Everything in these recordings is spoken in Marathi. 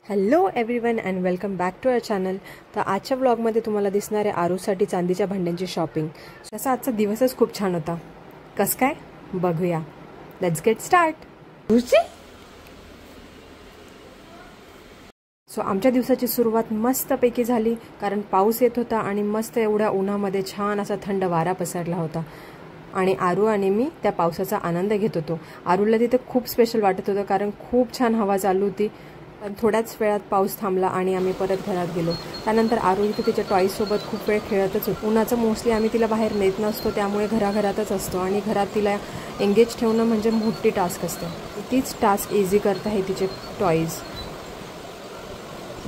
Hello everyone and welcome back to our channel. तर आजच्या व्लॉगमध्ये तुम्हाला दिसणार आहे आरूसाठी चांदीच्या भांड्यांची शॉपिंग। तसा आजचा दिवसच खूप छान होता। कसं काय बघूया, लेट्स गेट स्टार्ट। सो आमच्या दिवसाची सुरुवात मस्तपैकी झाली, कारण पाऊस येत होता आणि मस्त एवढ्या उन्हामध्ये छान असा थंड वारा पसरला होता आणि आरू आणि मी त्या पावसाचा आनंद घेत होतो। आरूला तिथे खूप स्पेशल वाटत होतं, कारण खूप छान हवा चालू होती। पण थोड्याच वेळात पाऊस थांबला आणि आम्ही परत घरात गेलो। त्यानंतर आरू इथे तिच्या टॉयज सोबत खूप वेळ खेळतच होती। उन्हाचं मोस्टली आम्ही तिला बाहेर नेत नसतो, त्यामुळे घराघरातच असतो आणि घरात तिला एंगेज ठेवणं म्हणजे मोठी टास्क असते। तीच टास्क इझी करत आहे तिचे टॉयज।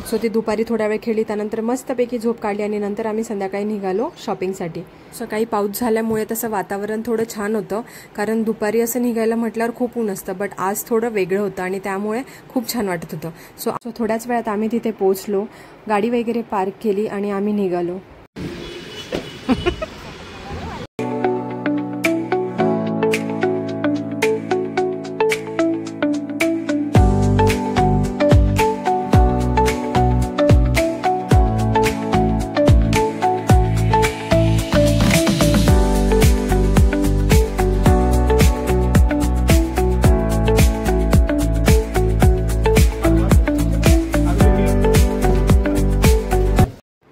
सो ती दुपारी थोडा वेळ खेळली, त्यानंतर मस्तपैकी झोप काढली आणि नंतर आम्ही संध्याकाळी निघालो शॉपिंगसाठी। सकाळी पाऊस झाल्यामुळे तसं वातावरण थोडं छान होतं, कारण दुपारी असं निघायला म्हटल्यावर खूप ऊन असतं, बट आज थोडं वेगळं होतं आणि त्यामुळे खूप छान वाटत होतं। सो थोड्याच वेळात आम्ही तिथे पोहोचलो, गाडी वगैरे पार्क केली आणि आम्ही निघालो।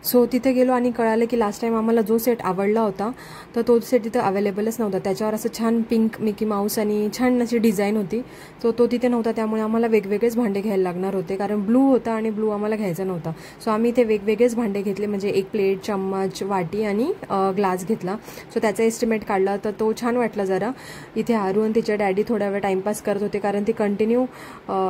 सो तिथे गेलो आणि कळालं की लास्ट टाइम आम्हाला जो सेट आवडला होता तर तो सेट तिथे अवेलेबलच नव्हता। त्याच्यावर असं छान पिंक मिकी माऊस आणि छान अशी डिझाईन होती, तो तिथे नव्हता। त्यामुळे आम्हाला वेगवेगळेच भांडे घ्यायला लागणार होते, कारण ब्लू होता आणि ब्लू आम्हाला घ्यायचा नव्हता। सो आम्ही इथे वेगवेगळेच भांडे घेतले, म्हणजे एक प्लेट, चम्मच, वाटी आणि ग्लास घेतला। सो त्याचा एस्टिमेट काढला तर तो छान वाटला जरा। इथे आरू आणि तिच्या डॅडी थोडा वेळ टाइमपास करत होते, कारण ती कंटिन्यू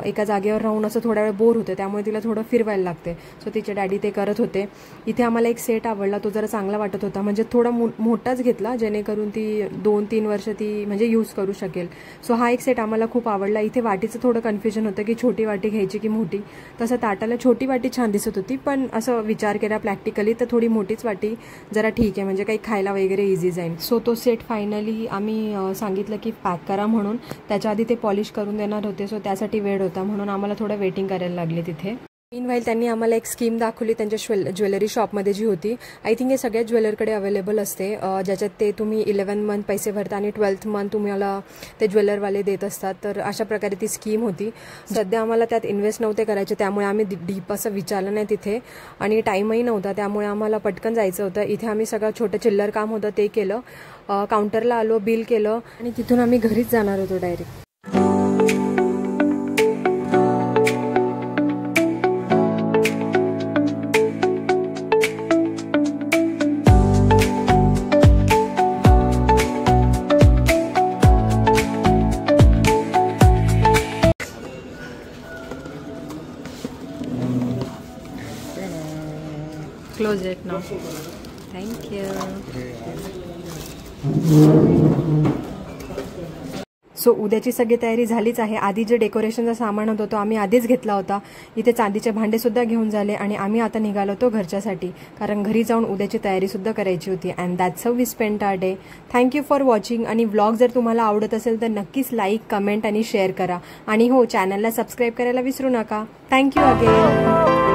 एका जागेवर राहून असं थोडा वेळ बोर होते, त्यामुळे तिला थोडं फिरवायला लागते। सो तिचे डॅडी ते करत होते। इथे आम्हाला एक सेट आवडला, तो जरा चांगला वाटत होता, म्हणजे थोडा मोठाच घेतला जेणेकरून ती 2-3 वर्ष ती म्हणजे यूज करू शकेल। सो हा एक सेट आम्हाला खूप आवडला। इथे वाटीचं थोडं कन्फ्युजन होतं की छोटी वाटी घ्यायची की मोठी। तसं ताटाला छोटी वाटी छान दिसत होती, पण असं विचार केला प्रॅक्टिकली तर थोडी मोठीच वाटी जरा ठीक आहे, म्हणजे काही खायला वगैरे इझी जाईल। सो तो सेट फायनली आम्ही सांगितलं की पॅक करा म्हणून। त्याच्या आधी ते पॉलिश करून देणार होते, सो त्यासाठी वेळ होता, म्हणून आम्हाला थोडं वेटिंग करायला लागली तिथे। मीनवाईल त्यांनी आम्हाला एक स्कीम दाखवली त्यांच्या ज्वेलरी शॉपमध्ये जी होती। आय थिंक हे सगळ्या ज्वेलरकडे अवेलेबल असते, ज्याच्यात ते तुम्ही 11 मंथ पैसे भरता आणि 12th मंथ तुम्हाला ते ज्वेलरवाले देत असतात। तर अशा प्रकारे ती स्कीम होती। सध्या आम्हाला त्यात इन्व्हेस्ट नव्हते करायचे, त्यामुळे आम्ही डीप असं विचारलं नाही तिथे, आणि टाईमही नव्हता, त्यामुळे आम्हाला पटकन जायचं होतं। इथे आम्ही सगळं छोटं चिल्लर काम होतं ते केलं, काउंटरला आलो, बिल केलं आणि तिथून आम्ही घरीच जाणार होतो direct. Close it now. Thank you. So उद्याची सगळी तयारी झालीच आहे। आधी जे डेकोरेशनचा सामान होतं तो आम्ही आधीच घेतला होता। इथे चांदीचे भांडे सुद्धा घेऊन झाले आणि आम्ही आता निघालो होतो घरच्यासाठी, कारण घरी जाऊन उद्याची तयारी सुद्धा करायची होती। And that's how we spend our day. Thank you for watching. आणि व्लॉग जर तुम्हाला आवडत असेल तर नक्कीच लाईक, कमेंट आणि शेअर करा, आणि हो, चॅनलला सबस्क्राईब करायला विसरू नका। Thank you again.